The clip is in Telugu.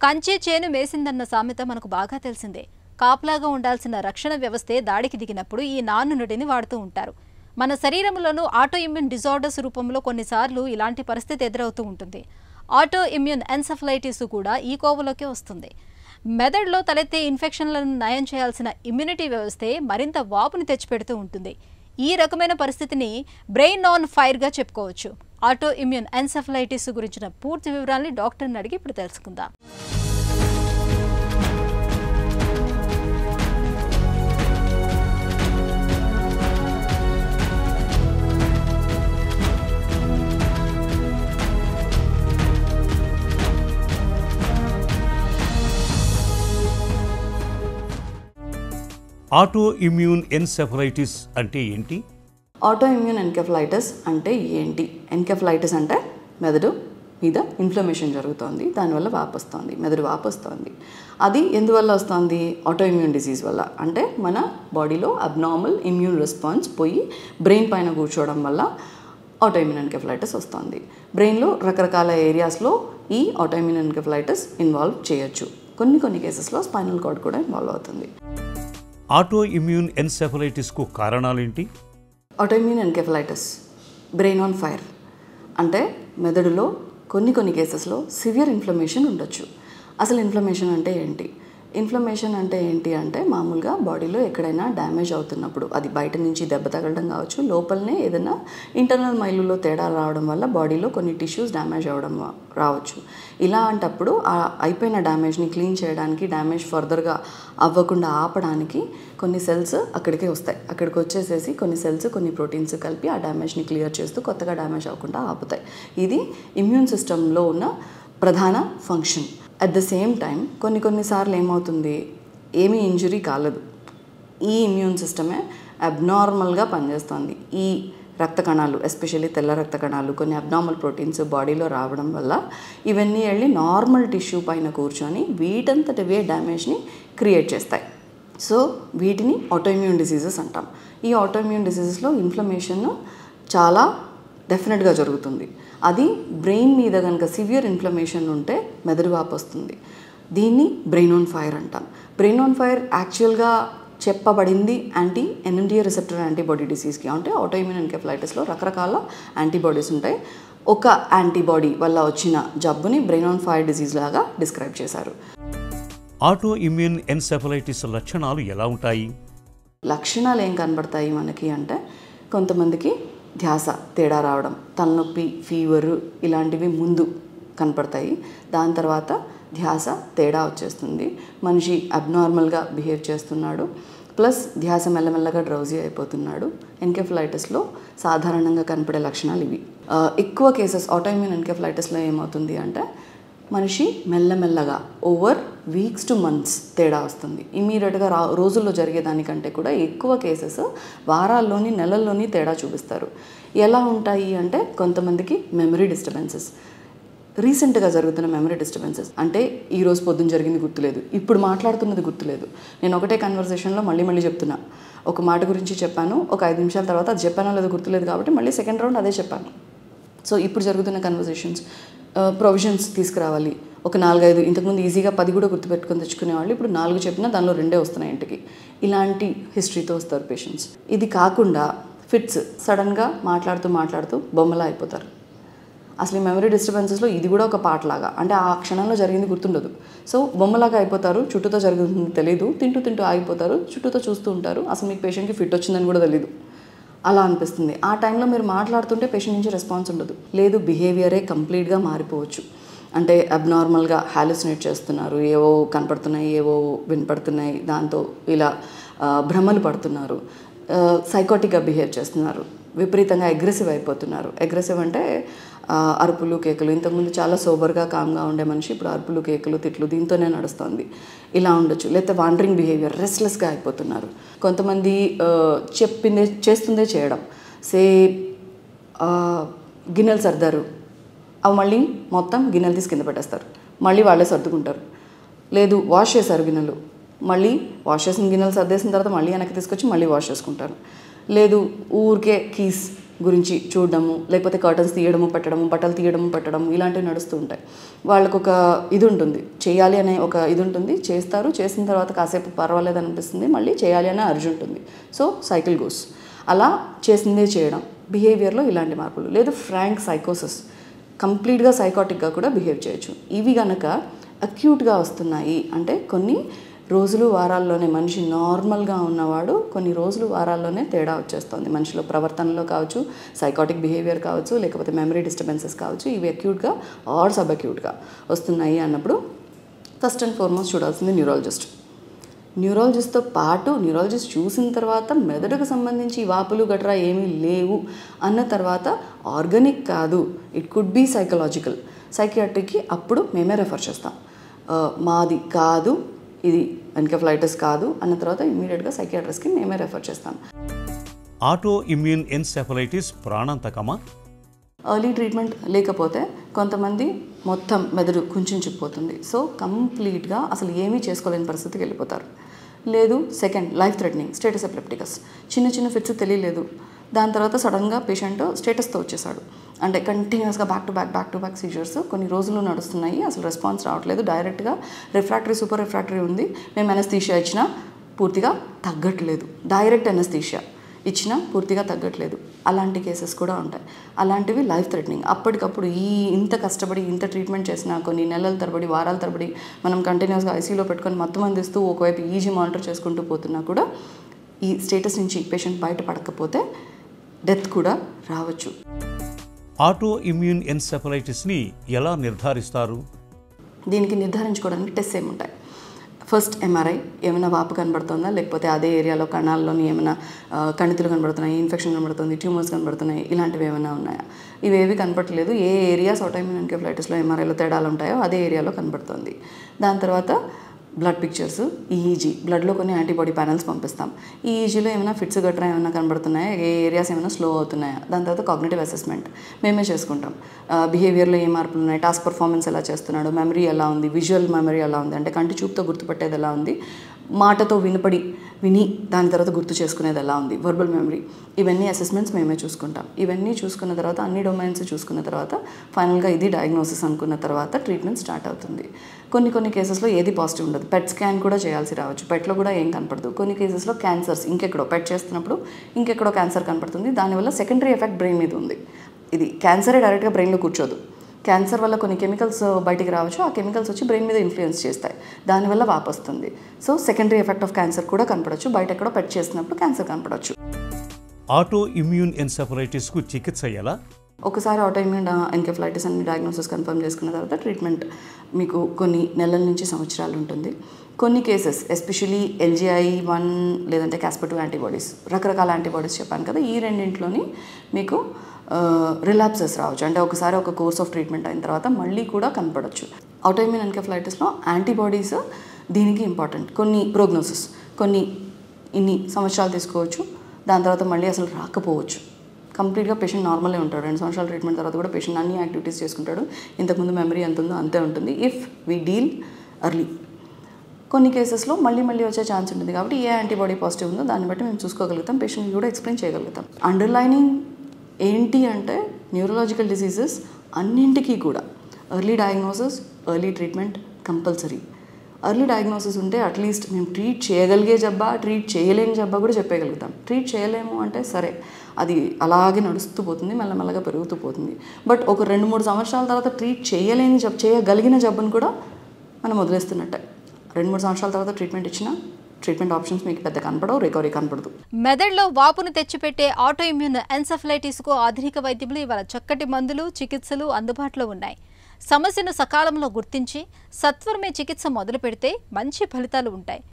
కంచె చేను మేసిందన్న సామెత మనకు బాగా తెలిసిందే. కాపలాగా ఉండాల్సిన రక్షణ వ్యవస్థే దాడికి దిగినప్పుడు ఈ నానుడిని వాడుతూ ఉంటారు. మన శరీరంలోనూ ఆటో ఇమ్యూన్ డిజార్డర్స్ రూపంలో కొన్నిసార్లు ఇలాంటి పరిస్థితి ఎదురవుతూ ఉంటుంది. ఆటో ఇమ్యూన్ ఎన్సెఫలైటిస్ కూడా ఈ కోవలోకే వస్తుంది. మెదడులో తలెత్తే ఇన్ఫెక్షన్లను నయం చేయాల్సిన ఇమ్యూనిటీ వ్యవస్థే మరింత వాపుని తెచ్చిపెడుతూ ఉంటుంది. ఈ రకమైన పరిస్థితిని బ్రెయిన్ ఆన్ ఫైర్గా చెప్పుకోవచ్చు. ఆటో ఇమ్యూన్ ఎన్సెఫలైటిస్ గురించిన పూర్తి వివరాలని డాక్టర్ని అడిగి ఇప్పుడు తెలుసుకుందాం. ఆటో ఇమ్యూన్ ఎన్సెఫలైటిస్ అంటే ఏంటి? ఆటో ఇమ్యూన్ ఎన్కెఫలైటిస్ అంటే ఏంటి? ఎన్కెఫలైటిస్ అంటే మెదడు మీద ఇన్ఫ్లమేషన్ జరుగుతుంది, దానివల్ల వాపొస్తుంది, మెదడు వాపొస్తుంది. అది ఎందువల్ల వస్తుంది? ఆటో ఇమ్యూన్ డిసీజ్ వల్ల. అంటే మన బాడీలో అబ్నార్మల్ ఇమ్యూన్ రెస్పాన్స్ పోయి బ్రెయిన్ పైన కూర్చోవడం వల్ల ఆటో ఇమ్యూన్ ఎన్కెఫలైటిస్ వస్తుంది. బ్రెయిన్లో రకరకాల ఏరియాస్లో ఈ ఆటో ఇమ్యూన్ ఎన్కెఫలైటిస్ ఇన్వాల్వ్ చేయొచ్చు. కొన్ని కేసెస్లో స్పైనల్ కార్డ్ కూడా ఇన్వాల్వ్ అవుతుంది. ఆటో ఇమ్యూన్ ఎన్సెఫలైటిస్కు కారణాలేంటి? Auto immune encephalitis brain on fire అంటే మెదడులో కొన్ని కేసెస్లో సివియర్ ఇన్ఫ్లమేషన్ ఉండొచ్చు. అసలు ఇన్ఫ్లమేషన్ అంటే ఏంటి? ఇన్ఫ్లమేషన్ అంటే ఏంటి అంటే మామూలుగా బాడీలో ఎక్కడైనా డ్యామేజ్ అవుతున్నప్పుడు, అది బయట నుంచి దెబ్బ తగలడం కావచ్చు, లోపలనే ఏదైనా ఇంటర్నల్ మైలులో తేడా రావడం వల్ల బాడీలో కొన్ని టిష్యూస్ డ్యామేజ్ అవ్వడం రావచ్చు. ఇలాంటప్పుడు ఆ అయిపోయిన డ్యామేజ్ని క్లీన్ చేయడానికి, డ్యామేజ్ ఫర్దర్గా అవ్వకుండా ఆపడానికి కొన్ని సెల్స్ అక్కడికే వస్తాయి. అక్కడికి వచ్చేసేసి కొన్ని సెల్స్ కొన్ని ప్రోటీన్స్ కలిపి ఆ డ్యామేజ్ని క్లియర్ చేస్తూ కొత్తగా డ్యామేజ్ అవ్వకుండా ఆపుతాయి. ఇది ఇమ్యూన్ సిస్టంలో ఉన్న ప్రధాన function. At the same time కొన్నిసార్లు ఏమవుతుంది, ఏమీ ఇంజురీ కాలేదు, ఈ ఇమ్యూన్ సిస్టమే అబ్నార్మల్గా పనిచేస్తుంది. ఈ రక్త కణాలు, ఎస్పెషల్లీ తెల్ల రక్త కణాలు, కొన్ని అబ్నార్మల్ ప్రోటీన్స్ బాడీలో రావడం వల్ల ఇవన్నీ వెళ్ళి నార్మల్ టిష్యూ పైన కూర్చొని వీటంతటివే డ్యామేజ్ని క్రియేట్ చేస్తాయి. సో వీటిని ఆటోఇమ్యూన్ డిసీజెస్ అంటాం. ఈ ఆటోఇమ్యూన్ డిసీజెస్లో ఇన్ఫ్లమేషన్ చాలా డెఫినెట్గా జరుగుతుంది. అది బ్రెయిన్ మీద కనుక సివియర్ ఇన్ఫ్లమేషన్ ఉంటే మెదడు వాపు వస్తుంది. దీన్ని బ్రెయిన్ ఆన్ ఫైర్ అంటాం. బ్రెయిన్ ఆన్ ఫైర్ యాక్చువల్గా చెప్పబడింది యాంటీ ఎన్ఎండిఏ రిసెప్టర్ యాంటీబాడీ డిసీజ్కి. అంటే ఆటోఇమ్యూన్ ఎన్కెఫలైటిస్లో రకరకాల యాంటీబాడీస్ ఉంటాయి. ఒక యాంటీబాడీ వల్ల వచ్చిన జబ్బుని బ్రెయిన్ ఆన్ ఫైర్ డిసీజ్ లాగా డిస్క్రైబ్ చేశారు. ఆటో ఇమ్యూన్ ఎన్సెఫలైటిస్ లక్షణాలు ఎలా ఉంటాయి? లక్షణాలు ఏం కనబడతాయి మనకి అంటే, కొంతమందికి ధ్యాస తేడా రావడం, తలనొప్పి, ఫీవరు ఇలాంటివి ముందు కనపడతాయి. దాని తర్వాత ధ్యాస తేడా వచ్చేస్తుంది, మనిషి అబ్నార్మల్గా బిహేవ్ చేస్తున్నాడు, ప్లస్ ధ్యాస మెల్లమెల్లగా డ్రౌజీ అయిపోతున్నాడు. ఎన్కెఫలైటిస్లో సాధారణంగా కనపడే లక్షణాలు ఇవి. ఎక్కువ కేసెస్ ఆటోఇమ్యూన్ ఎన్కెఫలైటిస్లో ఏమవుతుంది అంటే మనిషి మెల్లమెల్లగా ఓవర్ వీక్స్ టు మంత్స్ తేడా వస్తుంది. ఇమీడియట్గా రోజుల్లో జరిగేదానికంటే కూడా ఎక్కువ కేసెస్ వారాల్లోని, నెలల్లోని తేడా చూపిస్తారు. ఎలా ఉంటాయి అంటే కొంతమందికి మెమరీ డిస్టర్బెన్సెస్, రీసెంట్గా జరుగుతున్న మెమరీ డిస్టర్బెన్సెస్, అంటే ఈరోజు పొద్దున్న జరిగింది గుర్తులేదు, ఇప్పుడు మాట్లాడుతున్నది గుర్తులేదు, నేను ఒకటే కన్వర్సేషన్లో మళ్ళీ చెప్తున్నా, ఒక మాట గురించి చెప్పాను, ఒక 5 నిమిషాల తర్వాత అది చెప్పానో లేదో గుర్తులేదు కాబట్టి మళ్ళీ సెకండ్ రౌండ్ అదే చెప్పాను. సో ఇప్పుడు జరుగుతున్న కన్వర్సేషన్స్, ప్రొవిజన్స్ తీసుకురావాలి, ఒక 4-5, ఇంతకుముందు ఈజీగా 10 కూడా గుర్తుపెట్టుకొని తెచ్చుకునేవాళ్ళు, ఇప్పుడు 4 చెప్పినా దానిలో 2 వస్తున్నాయి ఇంటికి. ఇలాంటి హిస్టరీతో వస్తారు పేషెంట్స్. ఇది కాకుండా ఫిట్స్, సడన్గా మాట్లాడుతూ బొమ్మలా అయిపోతారు. అసలు ఈ మెమరీ డిస్టర్బెన్సెస్లో ఇది కూడా ఒక పార్ట్ లాగా, అంటే ఆ క్షణంలో జరిగింది గుర్తుండదు. సో బొమ్మలాగా అయిపోతారు, చుట్టూతో జరుగుతుంది తెలియదు, తింటూ ఆగిపోతారు, చుట్టూతో చూస్తూ ఉంటారు, అసలు మీకు పేషెంట్కి ఫిట్ వచ్చిందని కూడా తెలియదు. అలా అనిపిస్తుంది. ఆ టైంలో మీరు మాట్లాడుతుంటే పేషెంట్ నుంచి రెస్పాన్స్ ఉండదు. లేదు, బిహేవియరే కంప్లీట్గా మారిపోవచ్చు. అంటే అబ్నార్మల్గా హాలుసినేట్ చేస్తున్నారు, ఏవో కనపడుతున్నాయి, ఏవో వినపడుతున్నాయి, దాంతో ఇలా భ్రమలు పడుతున్నారు, సైకోటిక్గా బిహేవ్ చేస్తున్నారు, విపరీతంగా అగ్రెసివ్ అయిపోతున్నారు. అగ్రెసివ్ అంటే అరుపులు, కేకలు. ఇంతకుముందు చాలా సోబర్గా, కామ్గా ఉండే మనిషి ఇప్పుడు అరుపులు, కేకలు, తిట్లు దీంతోనే నడుస్తుంది. ఇలా ఉండొచ్చు. లేకపోతే వాండరింగ్ బిహేవియర్, రెస్ట్లెస్గా అయిపోతున్నారు. కొంతమంది చేస్తుందే చేయడం. గిన్నెలు సర్దారు, అవి మళ్ళీ మొత్తం గిన్నెలు తీసి కింద పెట్టేస్తారు, మళ్ళీ వాళ్ళే సర్దుకుంటారు. లేదు, వాష్ చేశారు గిన్నెలు, మళ్ళీ వాష్ చేసిన గిన్నెలు సర్దేసిన తర్వాత మళ్ళీ వెనక్కి తీసుకొచ్చి మళ్ళీ వాష్ చేసుకుంటారు. లేదు, ఊరికే కీస్ గురించి చూడడము, లేకపోతే కర్టన్స్ తీయడము పెట్టడము, బట్టలు తీయడము పెట్టడము ఇలాంటివి నడుస్తూ ఉంటాయి. వాళ్ళకు ఒక ఇది ఉంటుంది, చేయాలి అనే ఒక ఇది ఉంటుంది, చేస్తారు. చేసిన తర్వాత కాసేపు పర్వాలేదు అనిపిస్తుంది, మళ్ళీ చేయాలి అనే అర్జు ఉంటుంది. So cycle goes. అలా చేసిందే చేయడం, బిహేవియర్లో ఇలాంటి మార్పులు. లేదు ఫ్రాంక్ సైకోసిస్, కంప్లీట్గా సైకాటిక్గా కూడా బిహేవ్ చేయొచ్చు. ఇవి కనుక అక్యూట్గా వస్తున్నాయి అంటే కొన్ని రోజులు వారాల్లోనే మనిషి నార్మల్గా ఉన్నవాడు కొన్ని రోజులు వారాల్లోనే తేడా వచ్చేస్తుంది. మనిషిలో ప్రవర్తనలో కావచ్చు, సైకాటిక్ బిహేవియర్ కావచ్చు, లేకపోతే మెమరీ డిస్టర్బెన్సెస్ కావచ్చు. ఇవి అక్యూట్గా ఆర్ సబ్ అక్యూట్గా వస్తున్నాయి అన్నప్పుడు ఫస్ట్ అండ్ ఫార్మోస్ట్ చూడాల్సింది న్యూరాలజిస్ట్. న్యూరాలజిస్ట్తో పాటు న్యూరాలజిస్ట్ చూసిన తర్వాత మెదడుకు సంబంధించి వాపులు గట్రా ఏమీ లేవు అన్న తర్వాత ఆర్గానిక్ కాదు, ఇట్ కుడ్ బీ సైకలాజికల్, సైకియాట్రిక్కి అప్పుడు మేమే రెఫర్ చేస్తాం. మాది కాదు, ఇది ఎన్కెఫలైటిస్ కాదు అన్న తర్వాత ఇమీడియట్గా సైకియాట్రిస్ట్కి మేమే రెఫర్ చేస్తాం. ఆటో ఇమ్యూన్ ఎన్సెఫలైటిస్ ప్రాణాంతకమా? ఎర్లీ ట్రీట్మెంట్ లేకపోతే కొంతమంది మొత్తం మెదడు కుంచుకుపోతుంది. సో కంప్లీట్గా అసలు ఏమీ చేసుకోలేని పరిస్థితికి వెళ్ళిపోతారు. లేదు second life threatening status epilepticus, చిన్న చిన్న ఫిట్స్ తెలియలేదు, దాని తర్వాత సడన్గా పేషెంట్ స్టేటస్తో వచ్చేసాడు అంటే కంటిన్యూస్గా బ్యాక్ టు బ్యాక్ సీజర్స్ కొన్ని రోజులు నడుస్తున్నాయి, అసలు రెస్పాన్స్ రావట్లేదు, డైరెక్ట్గా రిఫ్రాక్టరీ సూపర్ రిఫ్రాక్టరీ ఉంది, మేము అనస్థీషియా ఇచ్చినా పూర్తిగా తగ్గట్లేదు, డైరెక్ట్ అనస్థీషియా ఇచ్చినా పూర్తిగా తగ్గట్లేదు, అలాంటి కేసెస్ కూడా ఉంటాయి. అలాంటివి లైఫ్ థ్రెటనింగ్. అప్పటికప్పుడు ఇంత కష్టపడి ఇంత ట్రీట్మెంట్ చేసినా కొన్ని నెలల తరబడి వారాల తరబడి మనం కంటిన్యూస్గా ఐసీయూలో పెట్టుకొని మొత్తం అందిస్తూ ఒకవైపు ఈజీ మానిటర్ చేసుకుంటూ పోతున్నా కూడా ఈ స్టేటస్ నుంచి పేషెంట్ బయటపడకపోతే డెత్ కూడా రావచ్చు. ఆటో ఇమ్యూన్ ఎన్సెఫలైటిస్ని ఎలా నిర్ధారిస్తారు? దీనికి నిర్ధారించుకోవడానికి టెస్ట్ ఏముంటాయి. ఫస్ట్ ఎంఆర్ఐ, ఏమైనా వాపు కనబడుతుందా, లేకపోతే అదే ఏరియాలో కణాల్లోని ఏమైనా కణితులు కనబడుతున్నాయి, ఇన్ఫెక్షన్ కనబడుతుంది, ట్యూమర్స్ కనబడుతున్నాయి, ఇలాంటివి ఏమైనా ఉన్నాయా? ఇవేవి కనపడలేదు. ఏ ఏరియాస్ ఆటోఇమ్యూన్ ఎన్కెఫలైటిస్లో ఎంఆర్ఐలో తేడాలు ఉంటాయో అదే ఏరియాలో కనబడుతుంది. దాని తర్వాత బ్లడ్ పిక్చర్స్, ఈఈజీ, బ్లడ్లో కొన్ని యాంటీబాడీ ప్యానల్స్ పంపిస్తాం. ఈఈజీలో ఏమైనా ఫిట్స్ గట్రా ఏమైనా కనబడుతున్నాయా, ఏ ఏరియాస్ ఏమైనా స్లో అవుతున్నాయా, దాని తర్వాత కాగ్నిటివ్ అసెస్మెంట్ మేమే చేసుకుంటాం. బిహేవియర్లో ఏ మార్పులు ఉన్నాయి, టాస్క్ పర్ఫార్మెన్స్ ఎలా చేస్తున్నాడు, మెమరీ ఎలా ఉంది, విజువల్ మెమరీ ఎలా ఉంది అంటే కంటి చూపుతో గుర్తుపట్టేది ఎలా ఉంది, మాటతో విని దాని తర్వాత గుర్తు చేసుకునేది ఎలా ఉంది, వర్బల్ మెమరీ, ఇవన్నీ అసెస్మెంట్స్ మేమే చూసుకుంటాం. ఇవన్నీ చూసుకున్న తర్వాత అన్ని డొమైన్స్ చూసుకున్న తర్వాత ఫైనల్గా ఇది డయాగ్నోసిస్ అనుకున్న తర్వాత ట్రీట్మెంట్ స్టార్ట్ అవుతుంది. కొన్ని కేసెస్లో ఏది పాజిటివ్ ఉండదు, పెట్ స్కాన్ కూడా చేయాల్సి రావచ్చు, పెట్లో కూడా ఏం కనపడదు. కొన్ని కేసెస్లో క్యాన్సర్స్ ఇంకెక్కడో పెట్ చేస్తున్నప్పుడు ఇంకెక్కడో క్యాన్సర్ కనపడుతుంది, దానివల్ల సెకండరీ ఎఫెక్ట్ బ్రెయిన్ మీద ఉంది. ఇది క్యాన్సరే డైరెక్ట్గా బ్రెయిన్లో కూర్చోదు, క్యాన్సర్ వల్ల కొన్ని కెమికల్స్ బయటికి రావచ్చు, ఆ కెమికల్స్ వచ్చి బ్రెయిన్ మీద ఇన్ఫ్లుయెన్స్ చేస్తాయి, దానివల్ల వాపు వస్తుంది. So secondary effect of cancer కూడా కనపడవచ్చు, బయట ఎక్కడో పెట్ చేసినప్పుడు క్యాన్సర్ కనపడవచ్చు. ఆటో ఇమ్యూన్ ఎన్సెఫలైటిస్కు చికిత్స ఎలా? ఒకసారి ఆటోఇమ్యూన్ ఎన్కెఫలైటిస్ అని డయాగ్నోసిస్ కన్ఫర్మ్ చేసుకున్న తర్వాత ట్రీట్మెంట్ మీకు కొన్ని నెలల నుంచి సంవత్సరాలు ఉంటుంది. కొన్ని కేసెస్ ఎస్పెషలీ LGI-1 లేదంటే Caspar-2 యాంటీబాడీస్, రకరకాల యాంటీబాడీస్ చెప్పాను కదా, ఈ రెండింటిలోని మీకు రిలాప్సెస్ రావచ్చు. అంటే ఒకసారి ఒక కోర్స్ ఆఫ్ ట్రీట్మెంట్ అయిన తర్వాత మళ్ళీ కూడా కనపడవచ్చు. ఆటోఇమ్యూన్ ఎన్కెఫలైటిస్లో యాంటీబాడీస్ దీనికి ఇంపార్టెంట్. కొన్ని ప్రోగ్నోసిస్, కొన్ని ఇన్ని సంవత్సరాలు తీసుకోవచ్చు, దాని తర్వాత మళ్ళీ అసలు రాకపోవచ్చు. కంప్లీట్గా పేషెంట్ నార్మలే ఉంటాడు, 2 సంవత్సరాల ట్రీట్మెంట్ తర్వాత కూడా పేషెంట్ అన్ని యాక్టివిటీస్ చేసుకుంటాడు, ఇంతకుముందు మెమరీ ఎంత ఉందో అంతే ఉంటుంది ఇఫ్ వీ డీల్ ఎర్లీ. కొన్ని కేసెస్లో మళ్ళీ వచ్చే ఛాన్స్ ఉంటుంది కాబట్టి ఏ యాంటీబాడీ పాజిటివ్ ఉందో దాన్ని బట్టి మేము చూసుకోగలుగుతాం, పేషెంట్కి కూడా ఎక్స్ప్లెయిన్ చేయగలుగుతాం. అండర్లైనింగ్ ఏంటి అంటే న్యూరలాజికల్ డిసీజెస్ అన్నింటికీ కూడా early diagnosis, early treatment compulsory. Early diagnosis ఉంటే అట్లీస్ట్ మేము ట్రీట్ చేయగలిగే జబ్బా, ట్రీట్ చేయలేని జబ్బా కూడా చెప్పగలుగుతాం. ట్రీట్ చేయలేము అంటే సరే, అది అలాగే నడుస్తూ పోతుంది, మెల్లమెల్లగా పెరుగుతూ పోతుంది. బట్ ఒక 2-3 సంవత్సరాల తర్వాత ట్రీట్ చేయగలిగిన జబ్బును కూడా మనం వదిలేస్తున్నట్టే. 2-3 సంవత్సరాల తర్వాత ట్రీట్మెంట్ ఇచ్చినా ట్రీట్మెంట్ ఆప్షన్స్ మీకు పెద్ద కనపడవు, రికవరీ కనపడదు. మెదడులో వాపును తెచ్చిపెట్టే ఆటోఇమ్యూన్ ఎన్సెఫలైటిస్కు ఆధునిక వైద్యులు ఇవాళ చక్కటి మందులు, చికిత్సలు అందుబాటులో ఉన్నాయి. సమస్యను సకాలంలో గుర్తించి సత్వరమే చికిత్స మొదలు పెడితే మంచి ఫలితాలు ఉంటాయి.